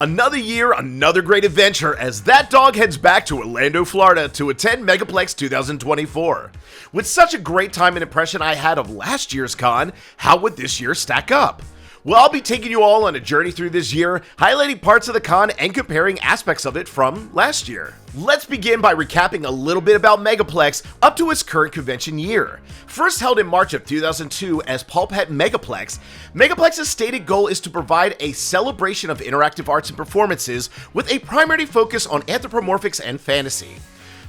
Another year, another great adventure as that dog heads back to Orlando, Florida to attend Megaplex 2024. With such a great time and impression I had of last year's con, how would this year stack up? Well, I'll be taking you all on a journey through this year, highlighting parts of the con and comparing aspects of it from last year. Let's begin by recapping a little bit about Megaplex up to its current convention year. First held in March of 2002 as Paul Pet Megaplex, Megaplex's stated goal is to provide a celebration of interactive arts and performances with a primary focus on anthropomorphics and fantasy.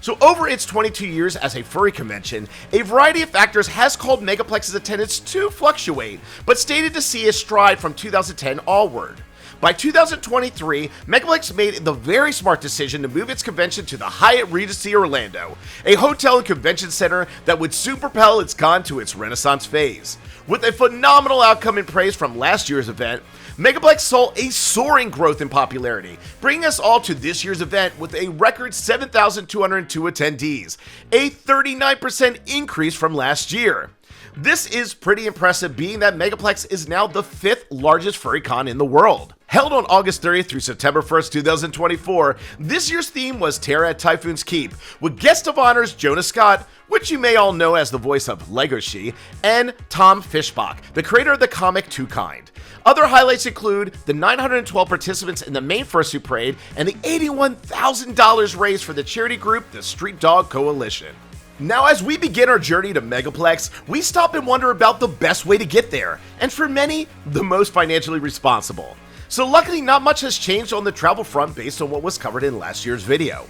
So over its 22 years as a furry convention, a variety of factors has caused Megaplex's attendance to fluctuate, but stated to see a stride from 2010 onward. By 2023, Megaplex made the very smart decision to move its convention to the Hyatt Regency Orlando, a hotel and convention center that would soon propel its con to its renaissance phase. With a phenomenal outcome and praise from last year's event, Megaplex saw a soaring growth in popularity, bringing us all to this year's event with a record 7,202 attendees, a 39% increase from last year. This is pretty impressive, being that Megaplex is now the 5th largest furry con in the world. Held on August 30th through September 1st, 2024, this year's theme was Terror at Typhoon's Keep, with guest of honors Jonah Scott, which you may all know as the voice of Legoshi, and Tom Fishbach, the creator of the comic Two Kind. Other highlights include the 912 participants in the main Fursuit Parade and the $81,000 raised for the charity group, the Street Dog Coalition. Now, as we begin our journey to Megaplex, we stop and wonder about the best way to get there, and for many, the most financially responsible. So luckily, not much has changed on the travel front based on what was covered in last year's video.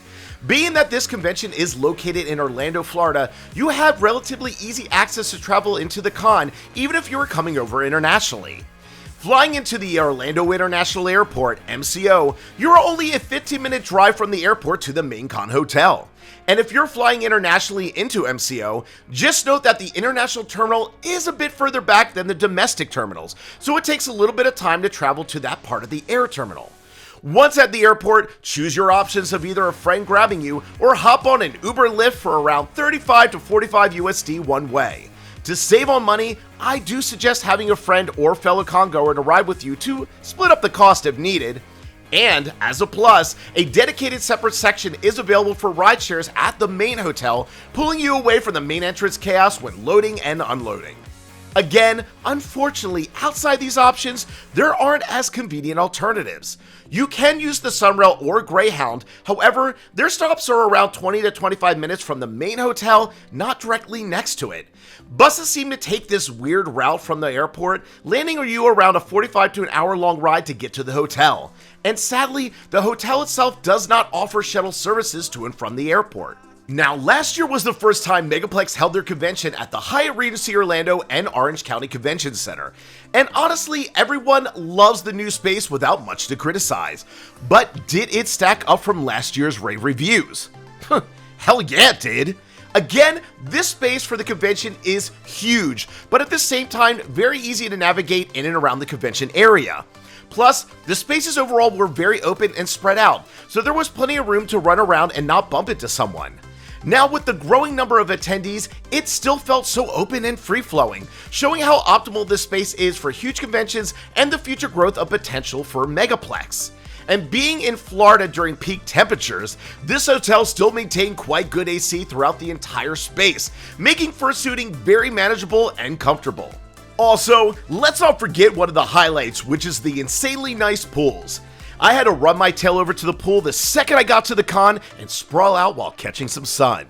Being that this convention is located in Orlando, Florida, you have relatively easy access to travel into the con, even if you are coming over internationally. Flying into the Orlando International Airport, MCO, you're only a 15-minute drive from the airport to the main con hotel. And if you're flying internationally into MCO, just note that the international terminal is a bit further back than the domestic terminals, so it takes a little bit of time to travel to that part of the air terminal. Once at the airport, choose your options of either a friend grabbing you or hop on an Uber and Lyft for around 35 to 45 USD one way. To save on money, I do suggest having a friend or fellow congoer to ride with you to split up the cost if needed. And as a plus, a dedicated separate section is available for ride shares at the main hotel, pulling you away from the main entrance chaos when loading and unloading. Again, unfortunately, outside these options, there aren't as convenient alternatives. You can use the Sunrail or Greyhound, however, their stops are around 20 to 25 minutes from the main hotel, not directly next to it. Buses seem to take this weird route from the airport, landing you around a 45 to an hour long ride to get to the hotel. And sadly, the hotel itself does not offer shuttle services to and from the airport. Now, last year was the first time Megaplex held their convention at the Hyatt Regency Orlando and Orange County Convention Center. And honestly, everyone loves the new space without much to criticize. But did it stack up from last year's rave reviews? Hell yeah, it did! Again, this space for the convention is huge, but at the same time, very easy to navigate in and around the convention area. Plus, the spaces overall were very open and spread out, so there was plenty of room to run around and not bump into someone. Now, with the growing number of attendees, it still felt so open and free-flowing, showing how optimal this space is for huge conventions and the future growth of potential for Megaplex. And being in Florida during peak temperatures, this hotel still maintained quite good AC throughout the entire space, making fursuiting very manageable and comfortable. Also, let's not forget one of the highlights, which is the insanely nice pools. I had to run my tail over to the pool the second I got to the con and sprawl out while catching some sun.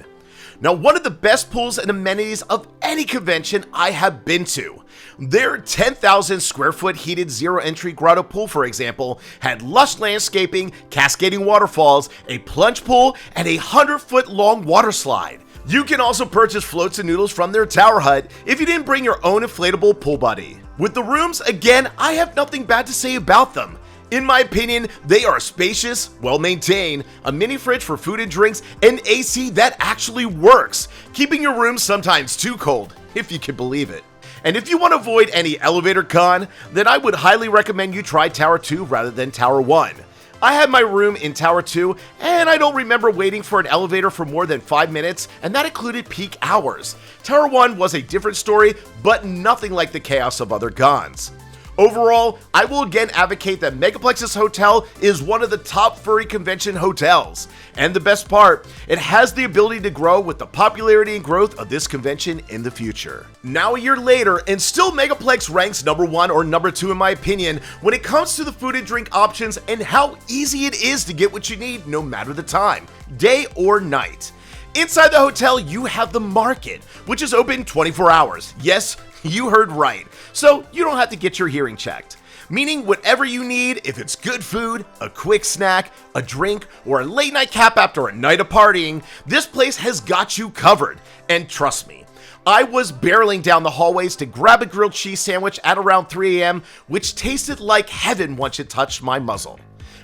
Now, one of the best pools and amenities of any convention I have been to. Their 10,000 square foot heated zero entry grotto pool, for example, had lush landscaping, cascading waterfalls, a plunge pool, and a 100-foot long water slide. You can also purchase floats and noodles from their tower hut if you didn't bring your own inflatable pool buddy. With the rooms, again, I have nothing bad to say about them. In my opinion, they are spacious, well-maintained, a mini fridge for food and drinks, and AC that actually works, keeping your room sometimes too cold, if you can believe it. And if you want to avoid any elevator con, then I would highly recommend you try Tower 2 rather than Tower 1. I had my room in Tower 2, and I don't remember waiting for an elevator for more than 5 minutes, and that included peak hours. Tower 1 was a different story, but nothing like the chaos of other cons. Overall, I will again advocate that Megaplex's hotel is one of the top furry convention hotels. And the best part, it has the ability to grow with the popularity and growth of this convention in the future. Now a year later, and still Megaplex ranks number 1 or number 2 in my opinion when it comes to the food and drink options and how easy it is to get what you need no matter the time, day or night. Inside the hotel, you have the market, which is open 24 hours. Yes, you heard right. So you don't have to get your hearing checked. Meaning whatever you need, if it's good food, a quick snack, a drink, or a late night cap after a night of partying, this place has got you covered. And trust me, I was barreling down the hallways to grab a grilled cheese sandwich at around 3 a.m., which tasted like heaven once it touched my muzzle.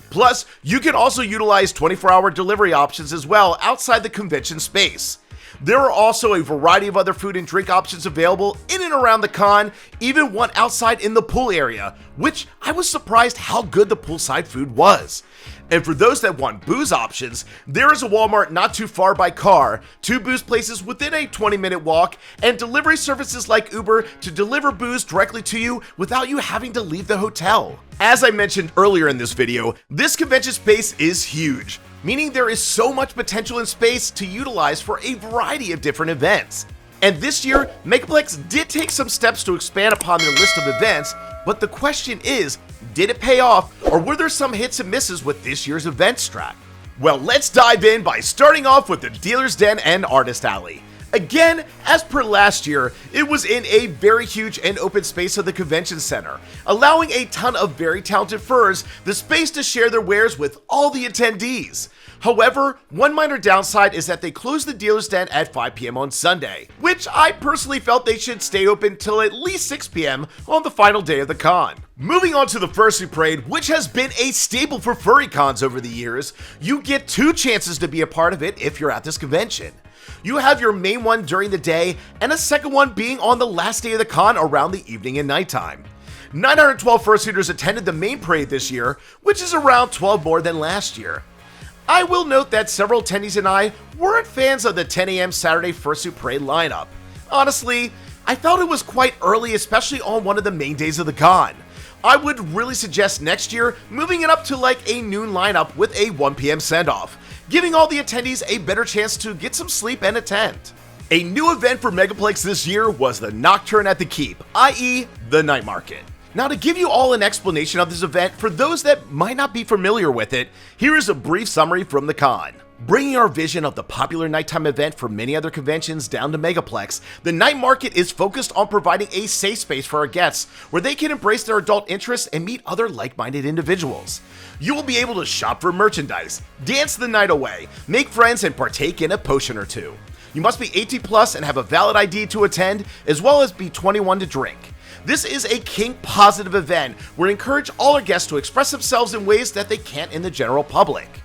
Plus, you can also utilize 24-hour delivery options as well outside the convention space. There are also a variety of other food and drink options available in and around the con, even one outside in the pool area, which I was surprised how good the poolside food was. And for those that want booze options, there is a Walmart not too far by car, 2 booze places within a 20-minute walk, and delivery services like Uber to deliver booze directly to you without you having to leave the hotel. As I mentioned earlier in this video, this convention space is huge, meaning there is so much potential in space to utilize for a variety of different events. And this year, Megaplex did take some steps to expand upon their list of events, but the question is, did it pay off, or were there some hits and misses with this year's event strat? Well, let's dive in by starting off with the Dealer's Den and Artist Alley. Again, as per last year, it was in a very huge and open space of the convention center, allowing a ton of very talented furs the space to share their wares with all the attendees. However, one minor downside is that they closed the Dealer's Den at 5 p.m. on Sunday, which I personally felt they should stay open till at least 6 p.m. on the final day of the con. Moving on to the Fursuit Parade, which has been a staple for furry cons over the years, you get 2 chances to be a part of it if you're at this convention. You have your main one during the day, and a second one being on the last day of the con around the evening and nighttime. 912 fursuiters attended the main parade this year, which is around 12 more than last year. I will note that several attendees and I weren't fans of the 10 a.m. Saturday Fursuit Parade lineup. Honestly, I felt it was quite early, especially on one of the main days of the con. I would really suggest next year moving it up to like a noon lineup with a 1 p.m. send-off, giving all the attendees a better chance to get some sleep and attend. A new event for Megaplex this year was the Nocturne at the Keep, i.e. the night market. Now, to give you all an explanation of this event, for those that might not be familiar with it, here is a brief summary from the con. Bringing our vision of the popular nighttime event for many other conventions down to Megaplex, the night market is focused on providing a safe space for our guests where they can embrace their adult interests and meet other like-minded individuals. You will be able to shop for merchandise, dance the night away, make friends, and partake in a potion or two. You must be 18 plus and have a valid ID to attend, as well as be 21 to drink. This is a kink positive event where we encourage all our guests to express themselves in ways that they can't in the general public.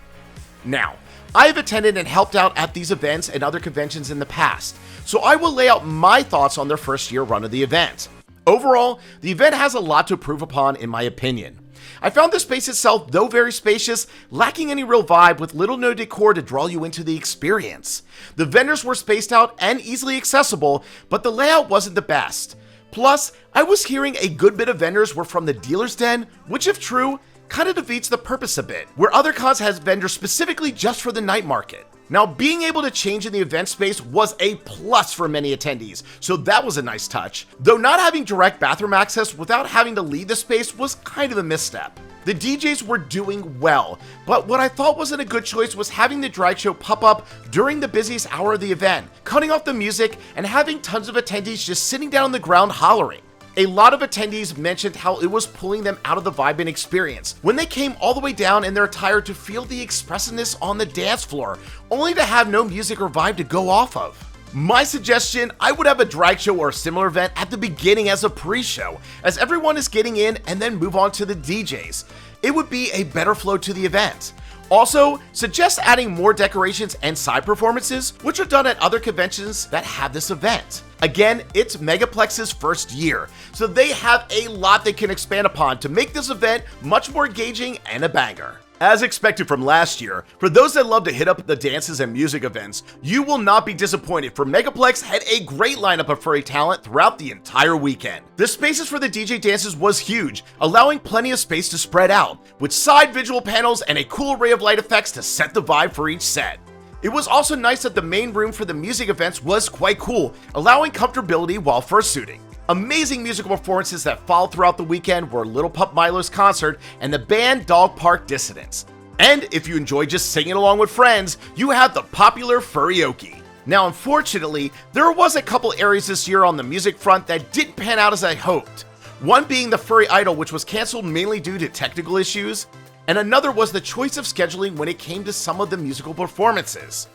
Now, I have attended and helped out at these events and other conventions in the past, so I will lay out my thoughts on their first year run of the event. Overall, the event has a lot to improve upon in my opinion. I found the space itself, though very spacious, lacking any real vibe with little no decor to draw you into the experience. The vendors were spaced out and easily accessible, but the layout wasn't the best. Plus, I was hearing a good bit of vendors were from the Dealer's Den, which if true, kind of defeats the purpose a bit, where other cons has vendors specifically just for the night market. Now, being able to change in the event space was a plus for many attendees, so that was a nice touch, though not having direct bathroom access without having to leave the space was kind of a misstep. The DJs were doing well, but what I thought wasn't a good choice was having the drag show pop up during the busiest hour of the event, cutting off the music and having tons of attendees just sitting down on the ground hollering. A lot of attendees mentioned how it was pulling them out of the vibe and experience when they came all the way down in their attire to feel the expressiveness on the dance floor, only to have no music or vibe to go off of. My suggestion, I would have a drag show or a similar event at the beginning as a pre-show, as everyone is getting in, and then move on to the DJs. It would be a better flow to the event. Also, suggest adding more decorations and side performances, which are done at other conventions that have this event. Again, it's Megaplex's first year, so they have a lot they can expand upon to make this event much more engaging and a banger. As expected from last year, for those that love to hit up the dances and music events, you will not be disappointed, for Megaplex had a great lineup of furry talent throughout the entire weekend. The spaces for the DJ dances was huge, allowing plenty of space to spread out, with side visual panels and a cool array of light effects to set the vibe for each set. It was also nice that the main room for the music events was quite cool, allowing comfortability while fursuiting. Amazing musical performances that followed throughout the weekend were Little Pup Milo's concert and the band Dog Park Dissidents. And if you enjoy just singing along with friends, you have the popular Furryoki. Now, unfortunately, there was a couple areas this year on the music front that didn't pan out as I hoped. One being the Furry Idol, which was canceled mainly due to technical issues, and another was the choice of scheduling when it came to some of the musical performances.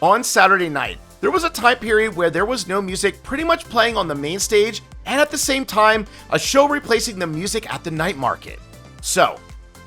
On Saturday night, there was a time period where there was no music pretty much playing on the main stage, and at the same time, a show replacing the music at the night market. So,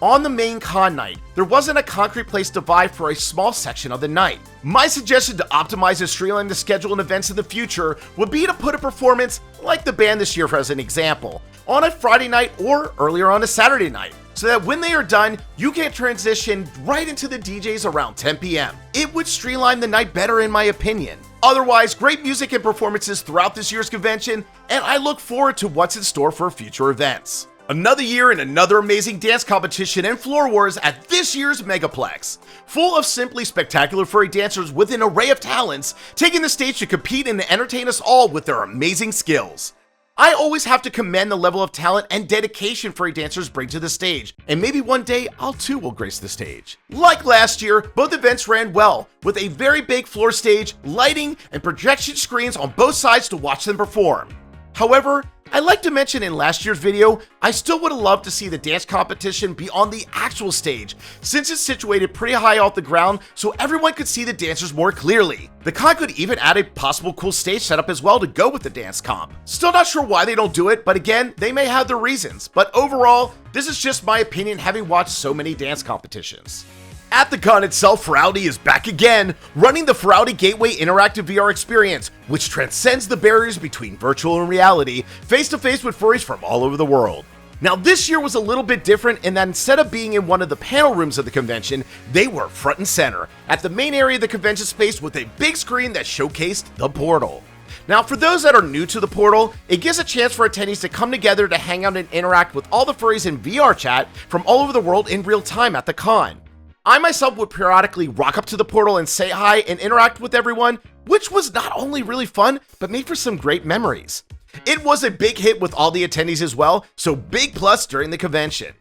on the main con night, there wasn't a concrete place to buy for a small section of the night. My suggestion to optimize and streamline the schedule and events in the future would be to put a performance, like the band this year as an example, on a Friday night or earlier on a Saturday night, so that when they are done, you can transition right into the DJs around 10 p.m. It would streamline the night better in my opinion. Otherwise, great music and performances throughout this year's convention, and I look forward to what's in store for future events. Another year and another amazing dance competition and floor wars at this year's Megaplex, full of simply spectacular furry dancers with an array of talents, taking the stage to compete and entertain us all with their amazing skills. I always have to commend the level of talent and dedication furry dancers bring to the stage, and maybe one day I'll too will grace the stage. Like last year, both events ran well, with a very big floor stage, lighting, and projection screens on both sides to watch them perform. However, I'd like to mention in last year's video, I still would have loved to see the dance competition be on the actual stage, since it's situated pretty high off the ground so everyone could see the dancers more clearly. The con could even add a possible cool stage setup as well to go with the dance comp. Still not sure why they don't do it, but again, they may have their reasons. But overall, this is just my opinion having watched so many dance competitions. At the con itself, Furality is back again, running the Furality Gateway interactive VR experience, which transcends the barriers between virtual and reality, face-to-face with furries from all over the world. Now, this year was a little bit different in that instead of being in one of the panel rooms of the convention, they were front and center, at the main area of the convention space with a big screen that showcased the portal. Now, for those that are new to the portal, it gives a chance for attendees to come together to hang out and interact with all the furries in VRChat from all over the world in real time at the con. I myself would periodically rock up to the portal and say hi and interact with everyone, which was not only really fun, but made for some great memories. It was a big hit with all the attendees as well, so big plus during the convention.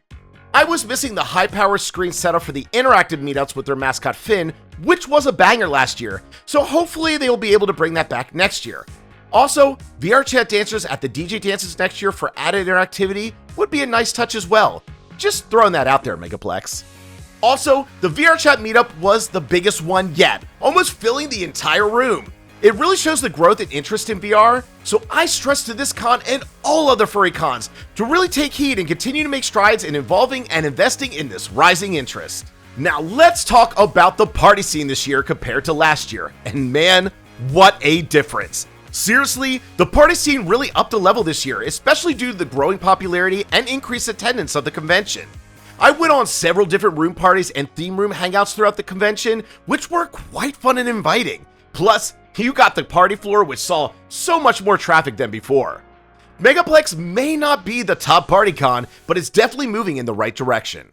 I was missing the high-power screen setup for the interactive meetups with their mascot Finn, which was a banger last year, so hopefully they will be able to bring that back next year. Also, VRChat dancers at the DJ dances next year for added interactivity would be a nice touch as well. Just throwing that out there, Megaplex. Also, the VRChat meetup was the biggest one yet, almost filling the entire room. It really shows the growth and interest in VR, so I stress to this con and all other furry cons to really take heed and continue to make strides in evolving and investing in this rising interest. Now let's talk about the party scene this year compared to last year, and man, what a difference. Seriously, the party scene really upped the level this year, especially due to the growing popularity and increased attendance of the convention. I went on several different room parties and theme room hangouts throughout the convention, which were quite fun and inviting. Plus, you got the party floor, which saw so much more traffic than before. Megaplex may not be the top party con, but it's definitely moving in the right direction.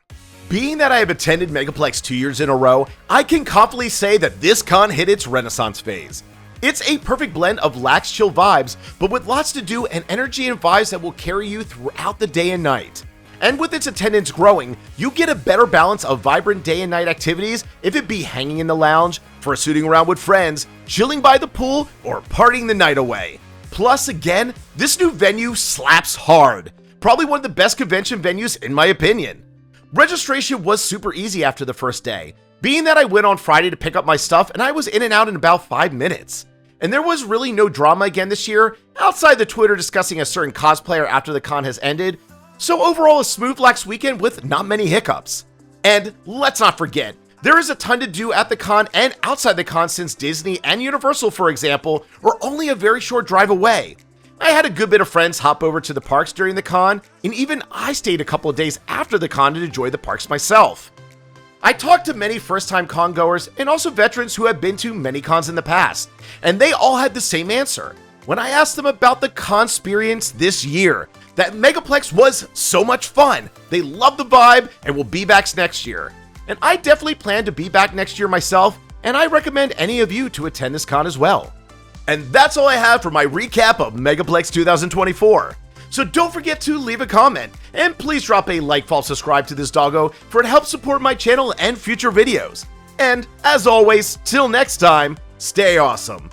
Being that I have attended Megaplex 2 years in a row, I can confidently say that this con hit its renaissance phase. It's a perfect blend of lax chill vibes, but with lots to do and energy and vibes that will carry you throughout the day and night. And with its attendance growing, you get a better balance of vibrant day and night activities, if it be hanging in the lounge, fursuiting around with friends, chilling by the pool, or partying the night away. Plus, again, this new venue slaps hard. Probably one of the best convention venues in my opinion. Registration was super easy after the first day, being that I went on Friday to pick up my stuff and I was in and out in about 5 minutes. And there was really no drama again this year, outside the Twitter discussing a certain cosplayer after the con has ended. So overall, a smooth lax weekend with not many hiccups. And let's not forget, there is a ton to do at the con and outside the con, since Disney and Universal, for example, are only a very short drive away. I had a good bit of friends hop over to the parks during the con, and even I stayed a couple of days after the con to enjoy the parks myself. I talked to many first-time con goers and also veterans who have been to many cons in the past, and they all had the same answer. When I asked them about the con experience this year, that Megaplex was so much fun, they love the vibe and will be back next year. And I definitely plan to be back next year myself, and I recommend any of you to attend this con as well. And that's all I have for my recap of Megaplex 2024. So don't forget to leave a comment, and please drop a like, follow, subscribe to this doggo for it helps support my channel and future videos. And as always, till next time, stay awesome.